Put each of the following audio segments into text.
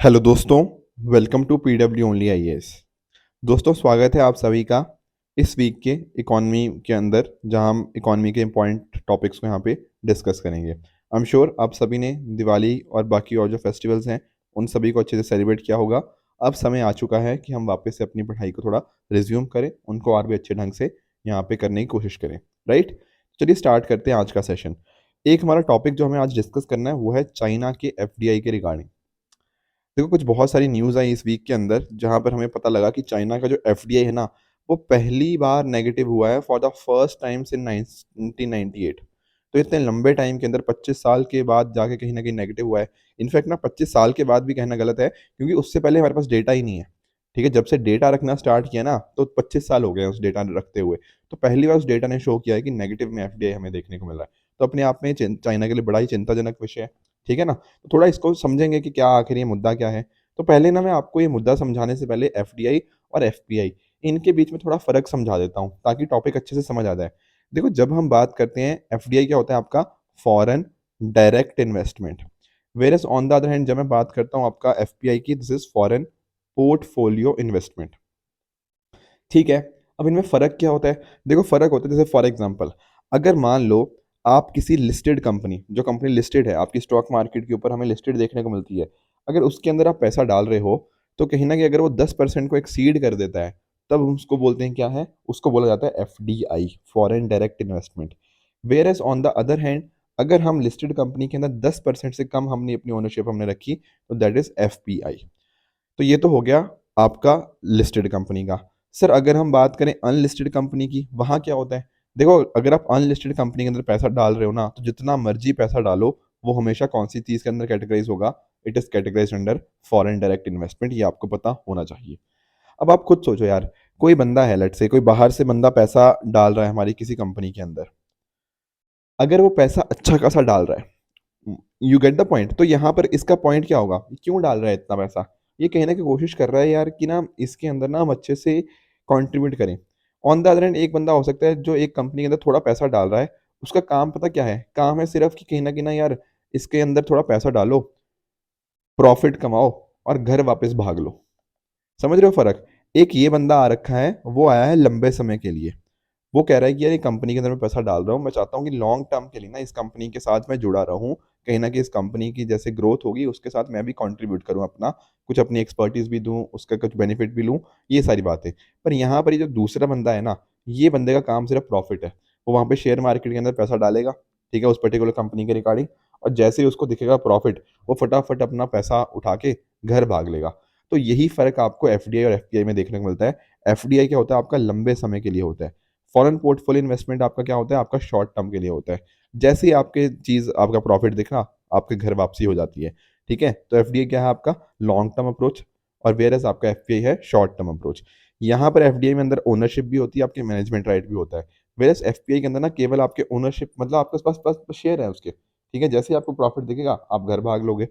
Hello दोस्तों, welcome to PW only IAS. दोस्तों, स्वागत है आप सभी का इस वीक के इकॉनमी के अंदर, जहां हम इकॉनमी के इम्पॉर्टेंट टॉपिक्स को यहां पे डिस्कस करेंगे। आई एम श्योर आप सभी ने दिवाली और बाकी और जो फेस्टिवल्स हैं उन सभी को अच्छे से सेलिब्रेट किया होगा। अब समय आ चुका है कि हम वापस से अपनी पढ़ाई को थोड़ा रिज्यूम करें, उनको और भी अच्छे ढंग से यहाँ पे करने की कोशिश करें। राइट, चलिए स्टार्ट करते हैं आज का सेशन। एक हमारा टॉपिक जो हमें आज डिस्कस करना है वो है चाइना के एफडीआई के रिगार्डिंग। देखो, कुछ बहुत सारी न्यूज़ आई इस वीक के अंदर जहाँ पर हमें पता लगा कि चाइना का जो एफडीआई है ना, वो पहली बार नेगेटिव हुआ है for the first time in 1998। तो इतने लंबे टाइम के अंदर 25 साल के बाद जाके कहीं ना कहीं नेगेटिव हुआ है। इनफैक्ट ना 25 साल के बाद भी कहना गलत है, क्योंकि उससे पहले हमारे पास डेटा ही नहीं है। ठीक है, जब से डेटा रखना स्टार्ट किया ना तो 25 साल हो गए हैं उस डेटा रखते हुए। तो पहली बार उस डेटा ने शो किया है कि नेगेटिव में एफडीआई हमें देखने को मिल रहा है। तो अपने आप में चाइना के लिए बड़ा ही चिंताजनक विषय है। ठीक है ना, तो थोड़ा इसको समझेंगे कि क्या आखिर ये मुद्दा क्या है। तो पहले ना मैं आपको ये मुद्दा समझाने से पहले एफडीआई और एफपीआई इनके बीच में थोड़ा फर्क समझा देता हूँ ताकि टॉपिक अच्छे से समझ आ जाए। देखो, जब हम बात करते हैं एफडीआई क्या होता है आपका foreign direct investment, whereas on the other hand जब मैं बात करता हूँ आपका एफपीआई की, this is foreign portfolio investment. ठीक है, अब इनमें फ़र्क क्या होता है? देखो, फ़र्क होता है जैसे फॉर एग्जांपल, अगर मान लो आप किसी लिस्टेड कंपनी, जो कंपनी लिस्टेड है आपकी स्टॉक मार्केट के ऊपर हमें लिस्टेड देखने को मिलती है, अगर उसके अंदर आप पैसा डाल रहे हो, तो कहीं ना कहीं अगर वो 10% को एक्सीड कर देता है, तब हम उसको बोलते हैं क्या है, उसको बोला जाता है FDI, foreign direct investment. Whereas on the other hand, अगर हम लिस्टेड कंपनी के अंदर 10% से कम हमने अपनी ओनरशिप हमने रखी, तो दैट इज एफपीआई। तो ये तो हो गया आपका लिस्टेड कंपनी का। सर, अगर हम बात करें अनलिस्टेड कंपनी की, वहाँ क्या होता है? देखो, अगर आप अनलिस्टेड कंपनी के अंदर पैसा डाल रहे हो ना, तो जितना मर्जी पैसा डालो, वो हमेशा कौन सी चीज़ के अंदर कैटेगराइज होगा? It is categorise under foreign direct investment. ये आपको पता होना चाहिए। अब आप खुद सोचो यार, कोई बंदा है, लेट से कोई बाहर से बंदा पैसा डाल रहा है हमारी किसी कंपनी के अंदर, अगर वो पैसा अच्छा खासा डाल रहा है, यू गेट द पॉइंट, तो यहाँ पर इसका पॉइंट क्या होगा? क्यों डाल रहा है इतना पैसा? ये कहने की कोशिश कर रहा है यार कि ना इसके अंदर ना हम अच्छे से कंट्रीब्यूट करें। ऑन द अदर हैंड एक बंदा हो सकता है जो एक कंपनी के अंदर थोड़ा पैसा डाल रहा है, उसका काम पता क्या है? काम है सिर्फ कि कहीं ना कहीं ना यार, इसके अंदर थोड़ा पैसा डालो, प्रॉफिट कमाओ और घर वापस भाग लो। समझ रहे हो फर्क? एक ये बंदा आ रखा है, वो आया है लंबे समय के लिए। वो कह रहा है कि यार ये कंपनी के अंदर मैं पैसा डाल रहा हूँ, मैं चाहता हूँ कि लॉन्ग टर्म के लिए ना इस कंपनी के साथ मैं जुड़ा रहूँ। कहीं ना कहीं इस कंपनी की जैसे ग्रोथ होगी उसके साथ मैं भी कंट्रीब्यूट करूँ अपना, कुछ अपनी एक्सपर्टीज भी दूँ, उसका कुछ बेनिफिट भी लूँ, ये सारी बातें। पर यहाँ पर ये जो दूसरा बंदा है ना, ये बंदे का काम सिर्फ प्रॉफिट है। वो वहाँ पे शेयर मार्केट के अंदर पैसा डालेगा, ठीक है, उस पर्टिकुलर कंपनी के रिगार्डिंग, और जैसे ही उसको दिखेगा प्रॉफिट, वो फटाफट अपना पैसा उठा के घर भाग लेगा। तो यही फर्क आपको एफडीआई और एफपीआई में देखने को मिलता है। एफडीआई क्या होता है? आपका लंबे समय के लिए होता है। फॉरेन पोर्टफोलियो इन्वेस्टमेंट आपका क्या होता है? आपका शॉर्ट टर्म के लिए होता है। जैसे ही आपके चीज़ आपका प्रॉफिट दिखा, आपके घर वापसी हो जाती है। ठीक है, तो एफडीआई क्या है? आपका लॉन्ग टर्म अप्रोच, और वेयर एज आपका एफपीआई है शॉर्ट टर्म अप्रोच। यहाँ पर एफडीआई में अंदर ओनरशिप भी होती है, आपके मैनेजमेंट राइट भी होता है। वेयर एज एफपीआई के अंदर ना केवल आपके ओनरशिप, मतलब आपके पास पास शेयर है उसके। ठीक है, जैसे ही आपको प्रॉफिट दिखेगा आप घर भाग लोगे।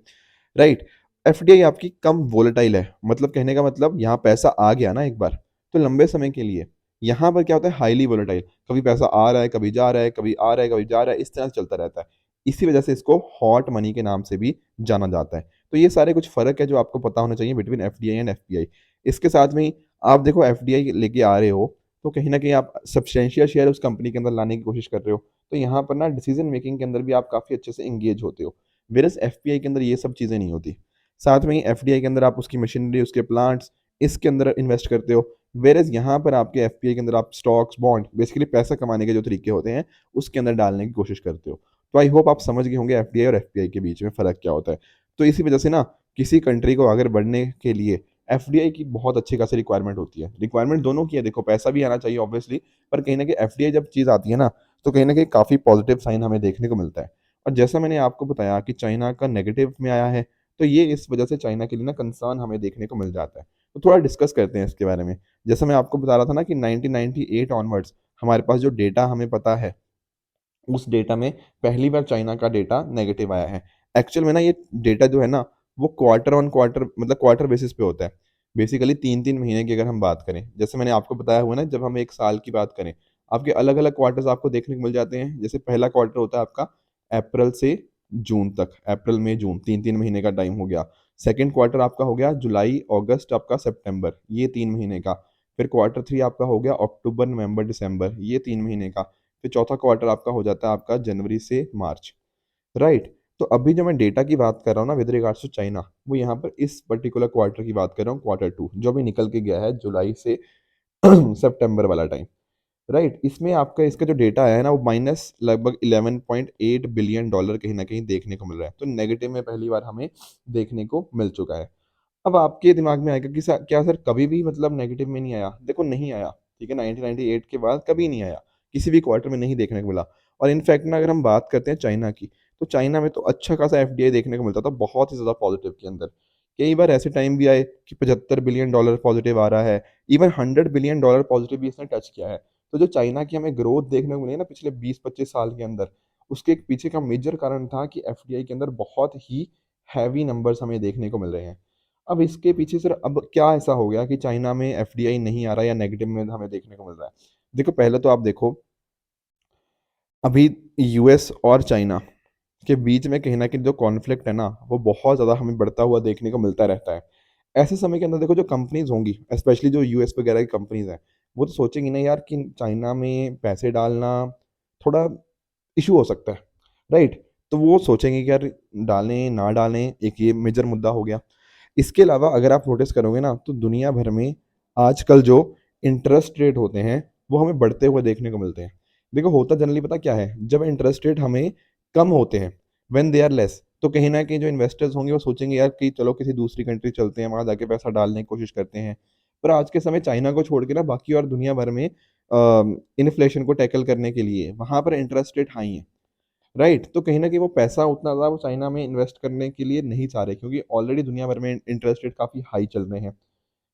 राइट, एफडीआई आपकी कम वोलेटाइल है, मतलब कहने का मतलब यहाँ पैसा आ गया ना एक बार, तो लंबे समय के लिए। यहाँ पर क्या होता है? हाईली वोलेटाइल, कभी पैसा आ रहा है, कभी जा रहा है, कभी आ रहा है, कभी जा रहा है, इस तरह से चलता रहता है। इसी वजह से इसको हॉट मनी के नाम से भी जाना जाता है। तो ये सारे कुछ फर्क है जो आपको पता होना चाहिए बिटवीन एफडीआई एंड एफपीआई। इसके साथ में ही आप देखो, एफडीआई लेके आ रहे हो तो कहीं ना कहीं आप सब्सटेंशियल शेयर उस कंपनी के अंदर लाने की कोशिश कर रहे हो, तो यहाँ पर ना डिसीजन मेकिंग के अंदर भी आप काफ़ी अच्छे से इंगेज होते हो। वेरस एफपीआई के अंदर ये सब चीज़ें नहीं होती। साथ में ही एफडीआई के अंदर आप उसकी मशीनरी, उसके प्लांट्स, इसके अंदर इन्वेस्ट करते हो। वेरएज़ यहाँ पर आपके एफपीआई के अंदर आप स्टॉक्स, बॉन्ड, बेसिकली पैसा कमाने के जो तरीके होते हैं, उसके अंदर डालने की कोशिश करते हो। तो आई होप आप समझ गए होंगे एफडीआई और एफपीआई के बीच में फ़र्क क्या होता है। तो इसी वजह से ना किसी कंट्री को आगे बढ़ने के लिए एफडीआई की बहुत अच्छी खासी रिक्वायरमेंट होती है। रिक्वायरमेंट दोनों की है, देखो पैसा भी आना चाहिए ऑब्वियसली, पर कहीं न कहीं एफडीआई जब चीज़ आती है ना, तो कहीं न कहीं काफ़ी पॉजिटिव साइन हमें देखने को मिलता है। और जैसा मैंने आपको बताया कि चाइना का नेगेटिव में आया है, तो ये इस वजह से चाइना के लिए ना कंसर्न हमें देखने को मिल जाता है। तो थोड़ा डिस्कस करते हैं इसके बारे में। जैसे मैं आपको बता रहा था ना कि 1998 ऑनवर्ड्स हमारे पास जो डेटा हमें पता है, उस डेटा में पहली बार चाइना का डेटा नेगेटिव आया है। एक्चुअल में ना ये डेटा जो है ना, वो क्वार्टर ऑन क्वार्टर, मतलब क्वार्टर बेसिस पे होता है। बेसिकली 3-3 महीने की अगर हम बात करें, जैसे मैंने आपको बताया हुआ ना, जब हम 1 साल की बात करें, आपके अलग-अलग क्वार्टर्स आपको देखने को मिल जाते हैं। जैसे पहला क्वार्टर होता है आपका अप्रैल से जून तक, अप्रैल, मई, जून 3-3 महीने का टाइम हो गया। सेकंड क्वार्टर आपका हो गया जुलाई अगस्त आपका सितंबर, ये 3 महीने का। फिर क्वार्टर थ्री आपका हो गया अक्टूबर नवंबर दिसंबर, ये 3 महीने का। फिर चौथा क्वार्टर आपका हो जाता है आपका जनवरी से मार्च, राइट। तो अभी जो मैं डेटा की बात कर रहा हूँ ना विद रिगार्ड्स टू चाइना, वो यहाँ पर इस पर्टिकुलर क्वार्टर की बात कर रहा हूँ, क्वार्टर टू जो भी निकल के गया है जुलाई से सितंबर वाला टाइम, राइट। इसमें आपका इसका जो डेटा है ना वो माइनस लगभग 11.8 बिलियन डॉलर कहीं ना कहीं देखने को मिल रहा है। तो नेगेटिव में पहली बार हमें देखने को मिल चुका है। अब आपके दिमाग में आएगा कि क्या सर कभी भी मतलब नेगेटिव में नहीं आया? देखो नहीं आया, ठीक है, 1998 के बाद कभी नहीं आया, किसी भी क्वार्टर में नहीं देखने को मिला। और इनफैक्ट ना अगर हम बात करते हैं चाइना की, तो चाइना में तो अच्छा खासा एफडीआई देखने को मिलता था, बहुत ही ज़्यादा पॉजिटिव के अंदर। कई बार ऐसे टाइम भी आए कि 75 बिलियन डॉलर पॉजिटिव आ रहा है, इवन 100 बिलियन डॉलर पॉजिटिव भी इसने टच किया है। तो जो चाइना की हमें ग्रोथ देखने को मिली है ना पिछले 20-25 साल के अंदर, उसके एक पीछे का मेजर कारण था कि एफडीआई के अंदर बहुत ही हैवी नंबर्स हमें देखने को मिल रहे हैं। अब इसके पीछे सर अब क्या ऐसा हो गया कि चाइना में एफडीआई नहीं आ रहा या नेगेटिव में हमें देखने को मिल रहा है? देखो पहले तो आप देखो, अभी यूएस और चाइना के बीच में कहीं न कहीं जो कॉन्फ्लिक्ट है ना, वो बहुत ज़्यादा हमें बढ़ता हुआ देखने को मिलता रहता है। ऐसे समय के अंदर देखो जो कंपनीज़ होंगी, स्पेशली जो यूएस वगैरह की कंपनीज़ हैं, वो तो सोचेंगी ना यार कि चाइना में पैसे डालना थोड़ा इश्यू हो सकता है, राइट? तो वो सोचेंगे कि यार डालें, ना डालें, एक ये मेजर मुद्दा हो गया। इसके अलावा अगर आप नोटिस करोगे ना, तो दुनिया भर में आजकल जो इंटरेस्ट रेट होते हैं, वो हमें बढ़ते हुए देखने को मिलते हैं। देखो होता जनरली पता क्या है, जब इंटरेस्ट रेट हमें कम होते हैं, व्हेन दे आर लेस, तो कहीं न कहीं जो इन्वेस्टर्स होंगे वो सोचेंगे यार कि चलो किसी दूसरी कंट्री चलते हैं, वहाँ जाके पैसा डालने की कोशिश करते हैं। पर आज के समय चाइना को छोड़ के ना बाकी और दुनिया भर में इन्फ्लेशन को टैकल करने के लिए वहाँ पर इंटरेस्ट रेट हाई है। राइट, तो कहीं न कहीं वो पैसा उतना ज़्यादा वो चाइना में इन्वेस्ट करने के लिए नहीं चाह रहे, क्योंकि ऑलरेडी दुनिया भर में इंटरेस्ट रेट काफ़ी हाई चल रहे हैं,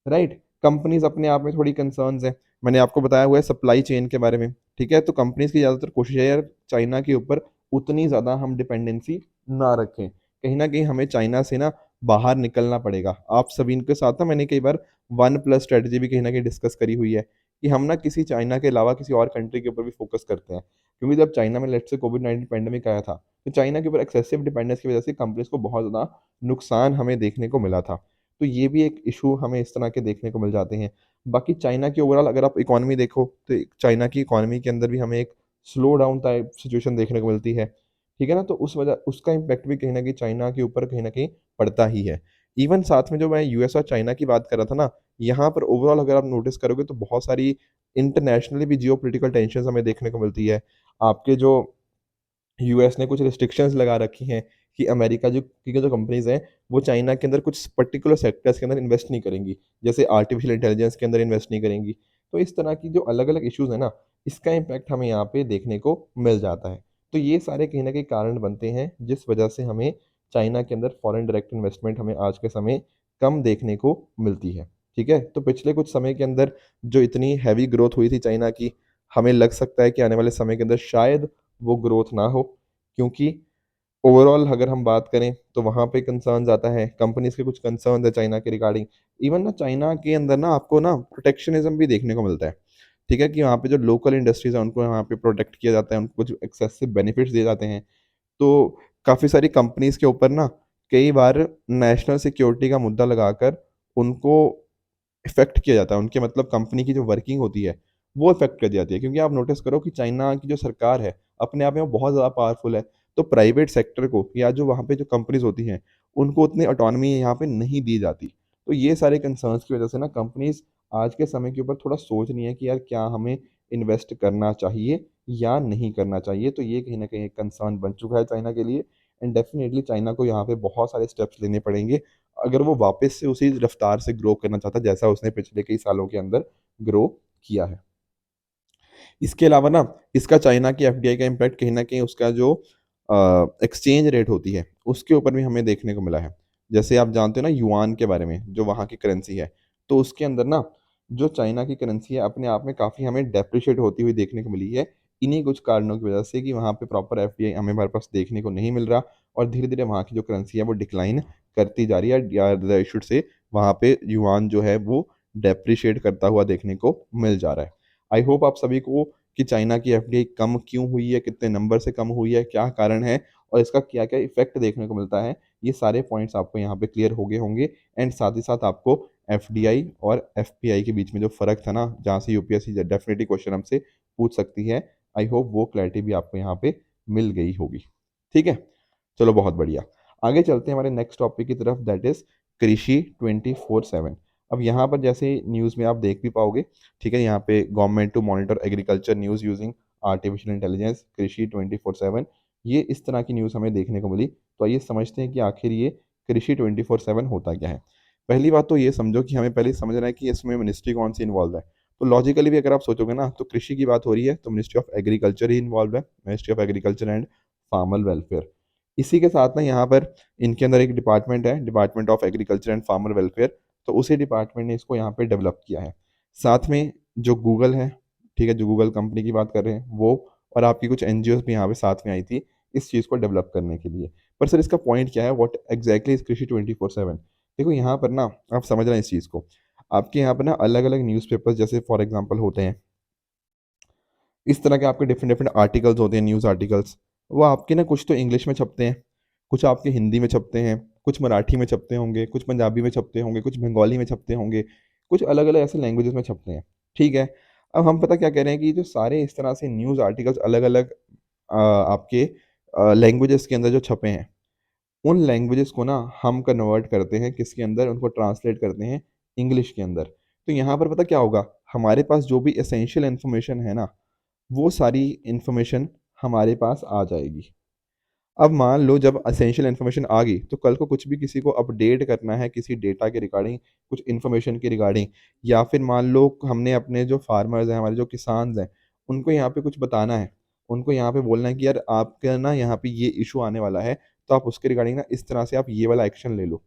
राइट? कंपनीज़ अपने आप में थोड़ी कंसर्न्स हैं। मैंने आपको बताया हुआ है सप्लाई चेन के बारे में, ठीक है? तो कंपनीज़ की ज़्यादातर कोशिश है यार चाइना के ऊपर उतनी ज़्यादा हम डिपेंडेंसी ना रखें। कहीं न कहीं हमें चाइना से ना बाहर निकलना पड़ेगा। आप सभी के साथ ना मैंने कई बार वन प्लस स्ट्रैटेजी भी कहीं न कहीं डिस्कस करी हुई है, कि हम ना किसी चाइना के अलावा किसी और कंट्री के ऊपर भी फ़ोकस करते हैं। क्योंकि जब चाइना में लेट्स से कोविड-19 पैंडेमिक आया था, तो चाइना के ऊपर एक्सेसिव डिपेंडेंस की वजह से कंपनीज़ को बहुत ज़्यादा नुकसान हमें देखने को मिला था। तो ये भी एक इश्यू हमें इस तरह के देखने को मिल जाते हैं। बाकी चाइना की ओवरऑल अगर आप इकॉनमी देखो, तो चाइना की इकॉनमी के अंदर भी हमें एक स्लो डाउन टाइप सिचुएशन देखने को मिलती है। ठीक है ना? तो उस वजह उसका इम्पैक्ट भी कहीं न कहीं चाइना के ऊपर कहीं न कहीं पड़ता ही है। इवन साथ में जो मैं यूएस और चाइना की बात कर रहा था ना, यहाँ पर ओवरऑल अगर आप नोटिस करोगे तो बहुत सारी इंटरनेशनली भी जियोपॉलिटिकल टेंशन्स हमें देखने को मिलती है। आपके जो यूएस ने कुछ रिस्ट्रिक्शंस लगा रखी हैं कि अमेरिका जो की जो कंपनीज़ हैं, वो चाइना के अंदर कुछ पर्टिकुलर सेक्टर्स के अंदर इन्वेस्ट नहीं करेंगी। जैसे आर्टिफिशियल इंटेलिजेंस के अंदर इन्वेस्ट नहीं करेंगी। तो इस तरह की जो अलग-अलग इश्यूज़ हैं ना, इसका इम्पैक्ट हमें यहाँ पे देखने को मिल जाता है। तो ये सारे कहीं न कहीं कारण बनते हैं, जिस वजह से हमें चाइना के अंदर फॉरेन डायरेक्ट इन्वेस्टमेंट हमें आज के समय कम देखने को मिलती है। ठीक है? तो पिछले कुछ समय के अंदर जो इतनी हेवी ग्रोथ हुई थी चाइना की, हमें लग सकता है कि आने वाले समय के अंदर शायद वो ग्रोथ ना हो, क्योंकि ओवरऑल अगर हम बात करें तो वहाँ पे कंसर्न्स आता है, कंपनीज़ के कुछ कंसर्न्स है चाइना के रिगार्डिंग। इवन ना चाइना के अंदर ना आपको ना प्रोटेक्शनिज़्म भी देखने को मिलता है, ठीक है? कि वहाँ पे जो लोकल इंडस्ट्रीज़ हैं उनको वहाँ पे प्रोटेक्ट किया जाता है, उनको कुछ एक्सेसिव बेनिफिट्स दिए जाते हैं। तो काफ़ी सारी कंपनीज़ के ऊपर ना कई बार नेशनल सिक्योरिटी का मुद्दा लगाकर उनको इफ़ेक्ट किया जाता है, उनके मतलब कंपनी की जो वर्किंग होती है, वो इफ़ेक्ट कर दी जाती है। क्योंकि आप नोटिस करो कि चाइना की जो सरकार है, अपने आप में वो बहुत ज़्यादा पावरफुल है। तो प्राइवेट सेक्टर को या जो वहाँ पे जो कंपनीज़ होती हैं, उनको उतनी ऑटोनॉमी यहाँ पे नहीं दी जाती। तो ये सारे कंसर्न्स की वजह से ना कंपनीज़ आज के समय के ऊपर थोड़ा सोच रही हैं कि यार क्या हमें इन्वेस्ट करना चाहिए या नहीं करना चाहिए? तो ये कहीं न कहीं एक कंसर्न बन चुका है चाइना के लिए, एंड डेफ़िनिटली चाइना को यहाँ पे बहुत सारे स्टेप्स लेने पड़ेंगे, अगर वो वापस से उसी रफ्तार से ग्रो करना चाहता है जैसा उसने पिछले कई सालों के अंदर ग्रो किया है। इसके अलावा ना इसका चाइना की एफडीआई का इम्पैक्ट कहीं न कहीं उसका जो एक्सचेंज रेट होती है, उसके ऊपर भी हमें देखने को मिला है। जैसे आप जानते हो ना युआन के बारे में, जो वहाँ की करेंसी है, तो उसके अंदर ना जो चाइना की करेंसी है अपने आप में काफ़ी हमें डेप्रिशिएट होती हुई देखने को मिली है। इन्हीं कुछ कारणों की वजह से कि वहाँ पे प्रॉपर एफडीआई हमारे पास देखने को नहीं मिल रहा, और धीरे-धीरे वहाँ की जो करेंसी है वो डिक्लाइन करती जा रही है, या आई शुड से वहाँ पे युआन जो है वो डेप्रिशिएट करता हुआ देखने को मिल जा रहा है। आई होप आप सभी को कि चाइना की एफडीआई कम क्यों हुई है, कितने नंबर से कम हुई है, क्या कारण है और इसका क्या-क्या इफ़ेक्ट देखने को मिलता है, ये सारे पॉइंट्स आपको यहाँ पे क्लियर हो गए होंगे। एंड साथ ही साथ आपको एफडीआई और एफपीआई के बीच में जो फ़र्क था ना, जहाँ से यूपीएससी डेफिनेटली क्वेश्चन हमसे पूछ सकती है, आई होप वो क्लैरिटी भी आपको यहाँ पे मिल गई होगी। ठीक है, चलो बहुत बढ़िया। आगे चलते हैं हमारे नेक्स्ट टॉपिक की तरफ, दैट इज़ कृषि 24/7। अब यहाँ पर जैसे न्यूज़ में आप देख भी पाओगे, ठीक है, यहाँ पे government to monitor agriculture news using artificial intelligence Krishi 24/7, ये इस तरह की न्यूज़ हमें देखने को मिली। तो आइए समझते हैं कि आखिर ये कृषि 24/7 होता क्या है। पहली बात तो ये समझो कि हमें पहले समझना है कि इसमें मिनिस्ट्री कौन सी इन्वॉल्व है। तो लॉजिकली भी अगर आप सोचोगे ना, तो कृषि की बात हो रही है तो मिनिस्ट्री ऑफ एग्रीकल्चर ही इन्वॉल्व है, ministry of agriculture and farmer welfare. इसी के साथ ना यहाँ पर इनके अंदर एक डिपार्टमेंट है, department of agriculture and farmer welfare, तो उसी डिपार्टमेंट ने इसको यहाँ पे डेवलप किया है। साथ में जो गूगल है, ठीक है, जो गूगल कंपनी की बात कर रहे हैं वो, और आपकी कुछ एनजीओज भी यहाँ पे साथ में आई थी इस चीज़ को डेवलप करने के लिए। पर सर इसका पॉइंट क्या है, व्हाट एग्जैक्टली इज कृषि 24/7? देखो यहाँ पर ना, आप समझ रहे हैं इस चीज़ को, आपके यहाँ पर ना अलग अलग न्यूज़पेपर्स जैसे फॉर एग्जांपल होते हैं, इस तरह के आपके डिफरेंट डिफरेंट आर्टिकल्स होते हैं, न्यूज़ आर्टिकल्स। वो आपके ना कुछ तो इंग्लिश में छपते हैं, कुछ आपके हिंदी में छपते हैं, कुछ मराठी में छपते होंगे, कुछ पंजाबी में छपते होंगे, कुछ बंगाली में छपते होंगे, कुछ अलग अलग ऐसे लैंग्वेजेस में छपते हैं। ठीक है, अब हम पता क्या कह रहे हैं कि जो सारे इस तरह से न्यूज़ आर्टिकल्स अलग अलग आपके लैंग्वेजेस के अंदर जो छपे हैं, उन लैंग्वेजेस को ना हम कन्वर्ट करते हैं किसके अंदर, उनको ट्रांसलेट करते हैं इंग्लिश के अंदर। तो यहाँ पर पता क्या होगा, हमारे पास जो भी एसेंशियल इन्फॉर्मेशन है ना, वो सारी इन्फॉर्मेशन हमारे पास आ जाएगी। अब मान लो जब एसेंशियल इन्फॉर्मेशन आ गई, तो कल को कुछ भी किसी को अपडेट करना है किसी डेटा के रिगार्डिंग, कुछ इन्फॉर्मेशन के रिगार्डिंग, या फिर मान लो हमने अपने जो फार्मर्स हैं, हमारे जो किसान हैं, उनको यहाँ पे कुछ बताना है, उनको यहाँ पे बोलना है कि यार आपका ना यहाँ पे ये इशू आने वाला है, तो आप उसके रिगार्डिंग ना इस तरह से आप ये वाला एक्शन ले लो,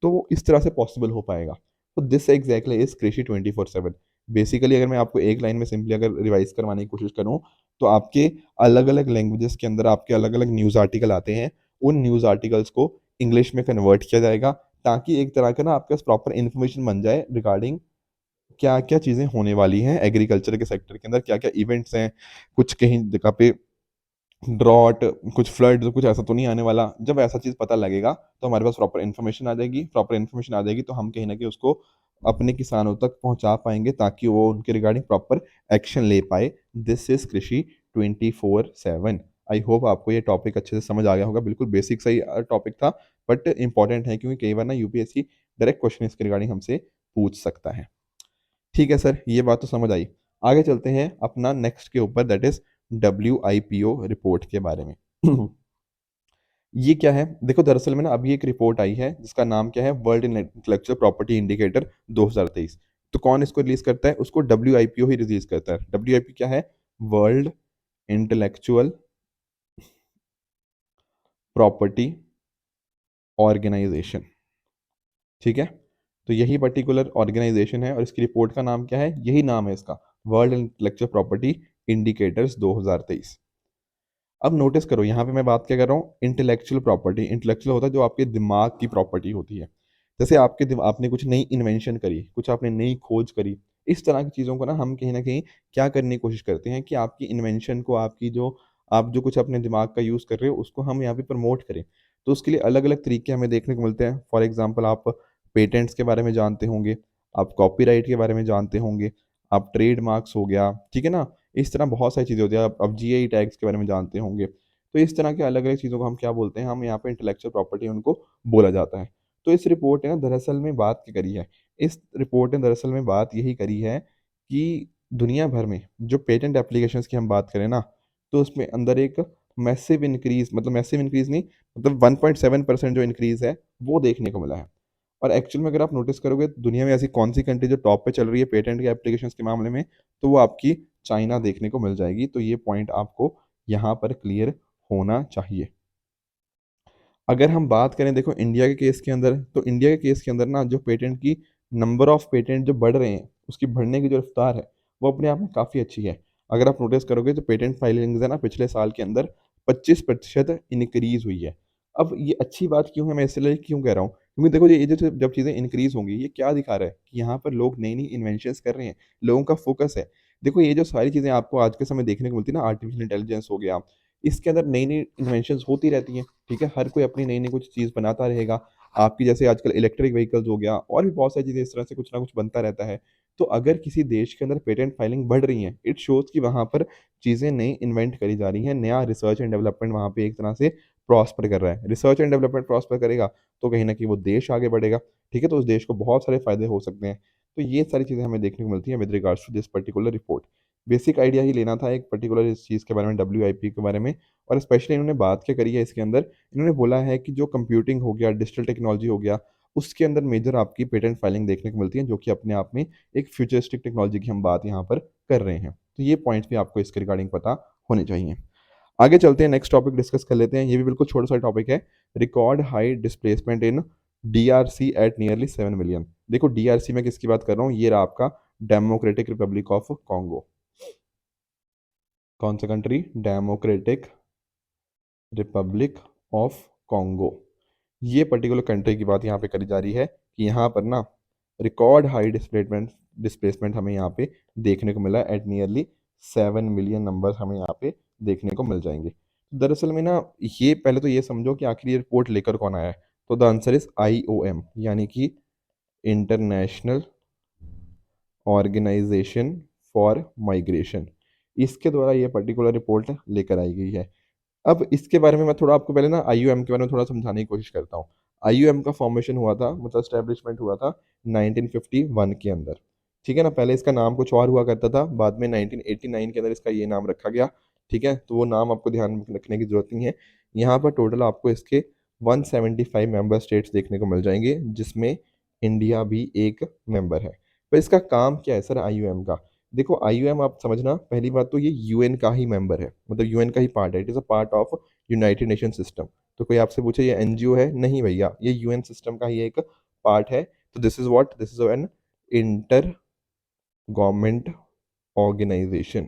तो वो इस तरह से पॉसिबल हो पाएगा। तो दिस एग्जैक्टली इज कृषि 24/7। बेसिकली अगर मैं आपको एक लाइन में सिंपली अगर रिवाइज करवाने की कोशिश करूँ, तो आपके अलग अलग लैंग्वेजेस के अंदर आपके अलग अलग न्यूज़ आर्टिकल आते हैं, उन न्यूज़ आर्टिकल्स को इंग्लिश में कन्वर्ट किया जाएगा, ताकि एक तरह का ना आपके पास प्रॉपर इन्फॉर्मेशन बन जाए रिगार्डिंग क्या क्या चीज़ें होने वाली हैं एग्रीकल्चर के सेक्टर के अंदर, क्या क्या इवेंट्स हैं, कुछ कहीं जगह पे ड्रॉट, कुछ फ्लड, कुछ ऐसा तो नहीं आने वाला। जब ऐसा चीज़ पता लगेगा तो हमारे पास प्रॉपर इन्फॉर्मेशन आ जाएगी, प्रॉपर इन्फॉर्मेशन आ जाएगी तो हम कहीं न कहीं उसको अपने किसानों तक पहुँचा पाएँगे, ताकि वो उनके रिगार्डिंग प्रॉपर एक्शन ले पाए। दिस इज़ कृषि 24/7। आई होप आपको ये टॉपिक अच्छे से समझ आ गया होगा। बिल्कुल बेसिक सा ही टॉपिक था, बट इम्पोर्टेंट है क्योंकि कई बार ना यूपीएससी डायरेक्ट क्वेश्चन इसके रिगार्डिंग हमसे पूछ सकता है। ठीक है सर, ये बात तो समझ आई। आगे चलते हैं अपना नेक्स्ट के ऊपर, दैट इज़ डब्ल्यूआईपीओ रिपोर्ट के बारे में। ये क्या है? देखो दरअसल में ना अभी एक रिपोर्ट आई है जिसका नाम क्या है, वर्ल्ड इंटेलेक्चुअल प्रॉपर्टी इंडिकेटर 2023। तो कौन इसको रिलीज़ करता है? उसको डब्ल्यूआईपीओ ही रिलीज़ करता है। डब्ल्यूआईपी क्या है? World intellectual property organisation. ठीक है? तो यही पर्टिकुलर ऑर्गेनाइजेशन है और इसकी रिपोर्ट का नाम क्या है? यही नाम है इसका, वर्ल्ड इंटेलेक्चुअल प्रॉपर्टी इंडिकेटर्स 2023। अब नोटिस करो यहाँ पे मैं बात क्या कर रहा हूँ, इंटेलेक्चुअल प्रॉपर्टी। इंटेलेक्चुअल होता है जो आपके दिमाग की प्रॉपर्टी होती है। जैसे आपके आपने कुछ नई इन्वेंशन करी, कुछ आपने नई खोज करी, इस तरह की चीज़ों को ना हम कहीं ना कहीं क्या करने की कोशिश करते हैं कि आपकी इन्वेंशन को, आपकी जो आप जो कुछ अपने दिमाग का यूज़ कर रहे हो उसको हम यहाँ पे प्रमोट करें। तो उसके लिए अलग अलग तरीके हमें देखने को मिलते हैं। फॉर एग्जाम्पल आप पेटेंट्स के बारे में जानते होंगे, आप कॉपीराइट के बारे में जानते होंगे, आप ट्रेड मार्क्स हो गया, ठीक है ना, इस तरह बहुत सारी चीज़ें होती हैं। आप जीआई टैग्स के बारे में जानते होंगे। तो इस तरह के अलग अलग चीज़ों को हम क्या बोलते हैं, हम यहाँ पे इंटेलेक्चुअल प्रॉपर्टी उनको बोला जाता है। तो इस रिपोर्ट ने ना दरअसल में बात क्या करी है, इस रिपोर्ट ने दरअसल में बात यही करी है कि दुनिया भर में जो पेटेंट एप्लीकेशंस की हम बात करें ना, तो उसमें अंदर एक मैसिव इंक्रीज, मतलब मैसिव इंक्रीज नहीं, मतलब 1.7% जो इंक्रीज है वो देखने को मिला है। और एक्चुअल में अगर आप नोटिस करोगे दुनिया में ऐसी कौन सी कंट्री जो टॉप पे चल रही है पेटेंट के एप्लीकेशंस के मामले में, तो वो आपकी चाइना देखने को मिल जाएगी। तो ये पॉइंट आपको यहाँ पर क्लियर होना चाहिए। अगर हम बात करें देखो इंडिया के केस के अंदर, तो इंडिया के केस के अंदर ना जो पेटेंट की नंबर ऑफ पेटेंट जो बढ़ रहे हैं, उसकी बढ़ने की जो रफ्तार है वो अपने आप में काफ़ी अच्छी है। अगर आप नोटिस करोगे तो पेटेंट फाइलिंग्स है ना पिछले साल के अंदर 25% इंक्रीज हुई है। अब ये अच्छी बात क्यों है, मैं इसलिए क्यों कह रहा हूँ, क्योंकि देखो ये जो जब चीज़ें इंक्रीज होंगी, ये क्या दिखा रहा है कि यहाँ पर लोग नई नई इन्वेंशंस कर रहे हैं, लोगों का फोकस है। देखो ये जो सारी चीज़ें आपको आज के समय देखने को मिलती है ना, आर्टिफिशियल इंटेलिजेंस हो गया, इसके अंदर नई नई इन्वेंशंस होती रहती हैं, ठीक है, हर कोई अपनी नई नई कुछ चीज़ बनाता रहेगा। आपकी जैसे आजकल इलेक्ट्रिक व्हीकल्स हो गया और भी बहुत सारी चीज़ें इस तरह से कुछ ना कुछ बनता रहता है। तो अगर किसी देश के अंदर पेटेंट फाइलिंग बढ़ रही है, इट शोज़ कि वहाँ पर चीज़ें नई इन्वेंट करी जा रही हैं, नया रिसर्च एंड डेवलपमेंट वहाँ पे एक तरह से प्रॉस्पर कर रहा है। रिसर्च एंड डेवलपमेंट प्रॉस्पर करेगा तो कहीं न कहीं वो देश आगे बढ़ेगा, ठीक है? तो उस देश को बहुत सारे फ़ायदे हो सकते हैं। तो ये सारी चीज़ें हमें देखने को मिलती हैं with regards to this particular report. Basic idea ही लेना था एक पर्टिकुलर इस चीज़ के बारे में, डब्ल्यूआईपी के बारे में। और स्पेशली इन्होंने बात क्या करी है इसके अंदर, इन्होंने बोला है कि जो कंप्यूटिंग हो गया, डिजिटल टेक्नोलॉजी हो गया, उसके अंदर मेजर आपकी पेटेंट फाइलिंग देखने को मिलती है, जो कि अपने आप में एक फ्यूचरिस्टिक टेक्नोलॉजी की हम बात यहाँ पर कर रहे हैं। तो ये पॉइंट्स भी आपको इसके रिगार्डिंग पता होने चाहिए। आगे चलते हैं, नेक्स्ट टॉपिक डिस्कस कर लेते हैं। ये भी बिल्कुल छोटा-सा टॉपिक है। Record high displacement in DRC at nearly 7 million. देखो डीआरसी में किसकी बात कर रहा हूँ, ये रहा आपका डेमोक्रेटिक रिपब्लिक ऑफ कॉन्गो। कौन सा country? Democratic Republic of Congo. ये पर्टिकुलर कंट्री की बात यहाँ पे करी जा रही है कि यहाँ पर ना रिकॉर्ड हाई डिस्प्लेसमेंट डिस्प्लेसमेंट हमें यहाँ पे देखने को मिला एट नियरली 7 मिलियन नंबर हमें यहाँ पे देखने को मिल जाएंगे। दरअसल में ना, ये पहले तो ये समझो कि आखिर ये रिपोर्ट लेकर कौन आया है। तो द आंसर इज IOM, यानी कि इंटरनेशनल ऑर्गेनाइजेशन फॉर माइग्रेशन। इसके द्वारा ये पर्टिकुलर रिपोर्ट लेकर आई गई है। अब इसके बारे में मैं थोड़ा आपको पहले ना आईयूएम के बारे में थोड़ा समझाने की कोशिश करता हूँ। आईयूएम का फॉर्मेशन हुआ था, मतलब एस्टेब्लिशमेंट हुआ था 1951 के अंदर, ठीक है ना। पहले इसका नाम कुछ और हुआ करता था, बाद में 1989 के अंदर इसका ये नाम रखा गया, ठीक है। तो वो नाम आपको ध्यान में रखने की ज़रूरत नहीं है। यहाँ पर टोटल आपको इसके 175 मेंबर स्टेट्स देखने को मिल जाएंगे, जिसमें इंडिया भी एक मेंबर है। तो इसका काम क्या है सर आईयूएम का? देखो आईयूएम आप समझना, पहली बात तो ये यूएन का ही मेंबर है, मतलब यूएन का ही पार्ट है। It is a part of United nation system. तो कोई आपसे पूछे ये एनजीओ है? नहीं भैया, ये यूएन सिस्टम का ही एक पार्ट है। तो this is what, this is an inter government organisation.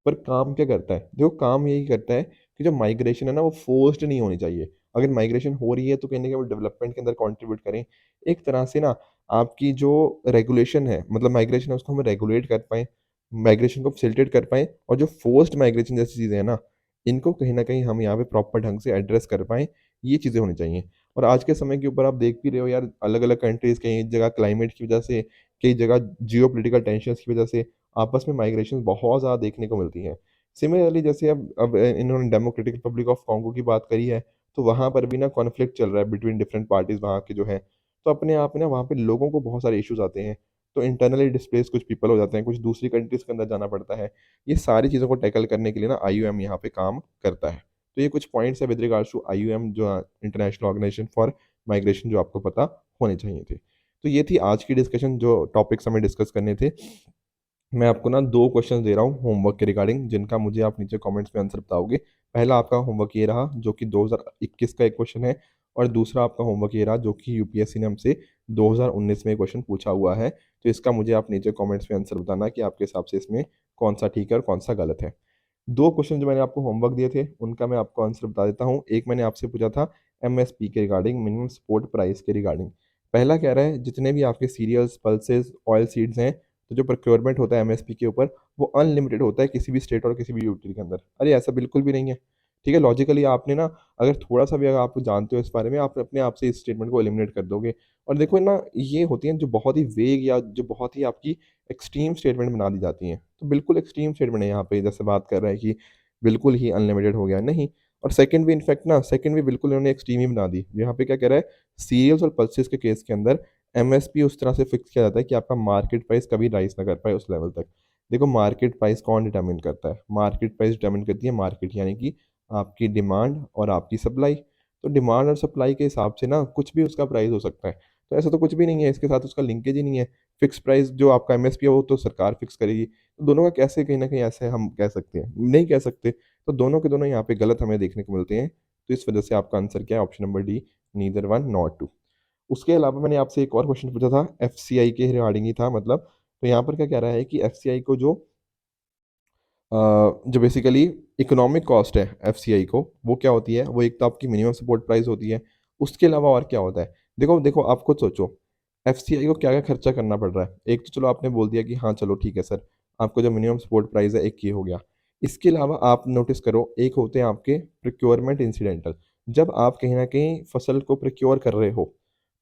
पर काम क्या करता है? देखो काम यही करता है कि जो माइग्रेशन है ना, वो फोर्स्ड नहीं होनी चाहिए। अगर माइग्रेशन हो रही है तो कहीं ना कहीं वो डेवलपमेंट के अंदर कंट्रीब्यूट करें। एक तरह से ना, आपकी जो रेगुलेशन है, मतलब माइग्रेशन है, उसको हम रेगुलेट कर पाएँ, माइग्रेशन को फैसिलिटेट कर पाएँ, और जो फोर्स्ड माइग्रेशन जैसी चीज़ें हैं ना, इनको कहीं न कहीं हम यहाँ पे प्रॉपर ढंग से एड्रेस कर पाएँ, ये चीज़ें होनी चाहिए। और आज के समय के ऊपर आप देख भी रहे हो यार, अलग-अलग कंट्रीज़ कई जगह क्लाइमेट की वजह से, कई जगह जियोपॉलिटिकल टेंशन्स की वजह से आपस में माइग्रेशन बहुत ज़्यादा देखने को मिलती हैं। सिमिलरली जैसे अब इन्होंने डेमोक्रेटिक रिपब्लिक ऑफ कॉन्गो की बात करी है, तो वहाँ पर भी ना कॉन्फ्लिक्ट चल रहा है बिटवीन डिफरेंट पार्टीज़ वहाँ के जो हैं। तो अपने आप में ना वहाँ पे लोगों को बहुत सारे इश्यूज़ आते हैं। तो इंटरनली डिस्प्लेस्ड कुछ पीपल हो जाते हैं, कुछ दूसरी कंट्रीज़ के अंदर जाना पड़ता है। ये सारी चीज़ों को टैकल करने के लिए ना आईयूएम यहाँ पे काम करता है। तो ये कुछ पॉइंट्स है विद रिगार्ड्स टू आईयूएम, जो इंटरनेशनल ऑर्गेनाइजेशन फॉर माइग्रेशन, जो आपको पता होने चाहिए थे। तो ये थी आज की डिस्कशन, जो टॉपिक्स हमें डिस्कस करने थे। मैं आपको ना 2 क्वेश्चंस दे रहा हूँ होमवर्क के रिगार्डिंग, जिनका मुझे आप नीचे कमेंट्स में आंसर बताओगे। पहला आपका होमवर्क ये रहा, जो कि 2021 का एक क्वेश्चन है, और दूसरा आपका होमवर्क ये रहा, जो कि यूपीएससी ने हमसे 2019 में क्वेश्चन पूछा हुआ है। तो इसका मुझे आप नीचे कमेंट्स में आंसर बताना कि आपके हिसाब से इसमें कौन-सा ठीक है और कौन-सा गलत है। 2 क्वेश्चन जो मैंने आपको होमवर्क दिए थे, उनका मैं आपको आंसर बता देता हूँ। एक मैंने आपसे पूछा था एमएसपी के रिगार्डिंग, मिनिमम सपोर्ट प्राइस के रिगार्डिंग। पहला कह रहा है जितने भी आपके सीरियल्स, पल्सेस, ऑयल सीड्स हैं, तो जो प्रोक्योरमेंट होता है एमएसपी के ऊपर, वो अनलिमिटेड होता है किसी भी स्टेट और किसी भी यूटी के अंदर। अरे ऐसा बिल्कुल भी नहीं है, ठीक है। लॉजिकली आपने ना, अगर थोड़ा-सा भी अगर आप जानते हो इस बारे में, आप अपने आप से इस स्टेटमेंट को एलिमिनेट कर दोगे। और देखो ना, ये होती हैं जो बहुत ही वेग या जो बहुत ही आपकी एक्सट्रीम स्टेटमेंट बना दी जाती हैं। तो बिल्कुल एक्सट्रीम स्टेटमेंट है यहाँ पे, जैसे बात कर रहा है कि बिल्कुल ही अनलिमिटेड हो गया, नहीं। और सेकंड भी इनफैक्ट ना, सेकंड भी बिल्कुल इन्होंने एक्सट्रीम ही बना दी। यहाँ पे क्या कह रहा है, सीरियल्स और पल्सेस के केस के अंदर एमएसपी उस तरह से फिक्स किया जाता है कि आपका मार्केट प्राइस कभी राइज़ ना कर पाए उस लेवल तक। देखो मार्केट प्राइस कौन डिटरमाइन करता है? मार्केट प्राइस डिटरमाइन करती है मार्केट, यानी कि आपकी डिमांड और आपकी सप्लाई। तो डिमांड और सप्लाई के हिसाब से ना कुछ भी उसका प्राइस हो सकता है। तो ऐसा तो कुछ भी नहीं है, इसके साथ उसका लिंकेज ही नहीं है। फिक्स प्राइस जो आपका एमएसपी है वो तो सरकार फिक्स करेगी। तो दोनों का कैसे कहीं न कहीं ऐसे हम कह सकते हैं? नहीं कह सकते। तो दोनों के दोनों यहाँ पे गलत हमें देखने को मिलते हैं। तो इस वजह से आपका आंसर क्या है? Option number D, neither one nor two. उसके अलावा मैंने आपसे एक और क्वेश्चन पूछा था, एफसीआई के रिगार्डिंग ही था मतलब। तो यहाँ पर क्या कह रहा है कि एफसीआई को जो बेसिकली इकोनॉमिक कॉस्ट है एफसीआई को, वो क्या होती है? वो एक तो आपकी मिनिमम सपोर्ट प्राइस होती है। उसके अलावा और क्या होता है? देखो देखो आप खुद सोचो, एफसीआई को क्या क्या खर्चा करना पड़ रहा है। एक तो चलो आपने बोल दिया कि हाँ चलो ठीक है सर, आपको जो मिनिमम सपोर्ट प्राइस है एक ये हो गया। इसके अलावा आप नोटिस करो, एक होते हैं आपके प्रोक्योरमेंट इंसिडेंटल। जब आप कहीं न कहीं फसल को प्रोक्योर कर रहे हो,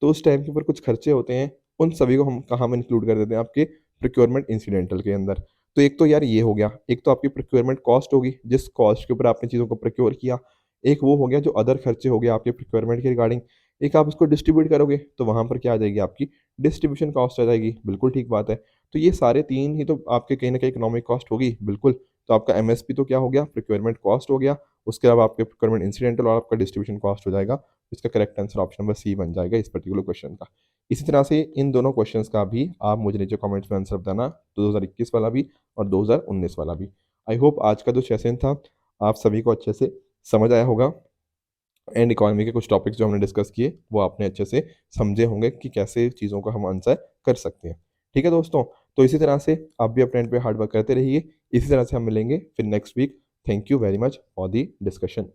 तो उस टाइम के ऊपर कुछ खर्चे होते हैं, उन सभी को हम कहाँ में इंक्लूड कर देते हैं, आपके प्रोक्योरमेंट इंसिडेंटल के अंदर। तो एक तो यार ये हो गया, एक तो आपकी प्रोक्योरमेंट कॉस्ट होगी, जिस कॉस्ट के ऊपर आपने चीज़ों को प्रोक्योर किया। एक वो हो गया जो अदर खर्चे हो गए आपके प्रोक्योरमेंट के रिगार्डिंग। एक आप उसको डिस्ट्रीब्यूट करोगे, तो वहाँ पर क्या आ जाएगी, आपकी डिस्ट्रीब्यूशन कॉस्ट आ जाएगी, बिल्कुल ठीक बात है। तो ये सारे 3 ही तो आपके कहीं न कहीं इकोनॉमिक कॉस्ट होगी, बिल्कुल। तो आपका एमएसपी तो क्या हो गया, प्रोक्योरमेंट कॉस्ट हो गया, उसके अलावा आपके प्रोक्योरमेंट इंसिडेंटल और आपका डिस्ट्रीब्यूशन कॉस्ट हो जाएगा। इसका correct answer option number C बन जाएगा इस पर्टिकुलर क्वेश्चन का। इसी तरह से इन दोनों क्वेश्चंस का भी आप मुझे नीचे कमेंट्स में आंसर बताना, 2021 वाला भी और 2019 वाला भी। आई होप आज का जो सेशन था, आप सभी को अच्छे से समझ आया होगा एंड इकोनॉमी के कुछ टॉपिक्स जो हमने डिस्कस किए, वो आपने अच्छे से समझे होंगे कि कैसे चीज़ों को हम आंसर कर सकते हैं। ठीक है दोस्तों? तो इसी तरह से आप भी अपने एंड पे हार्ड वर्क करते रहिए। इसी तरह से हम मिलेंगे फिर next week. Thank you very much for the discussion.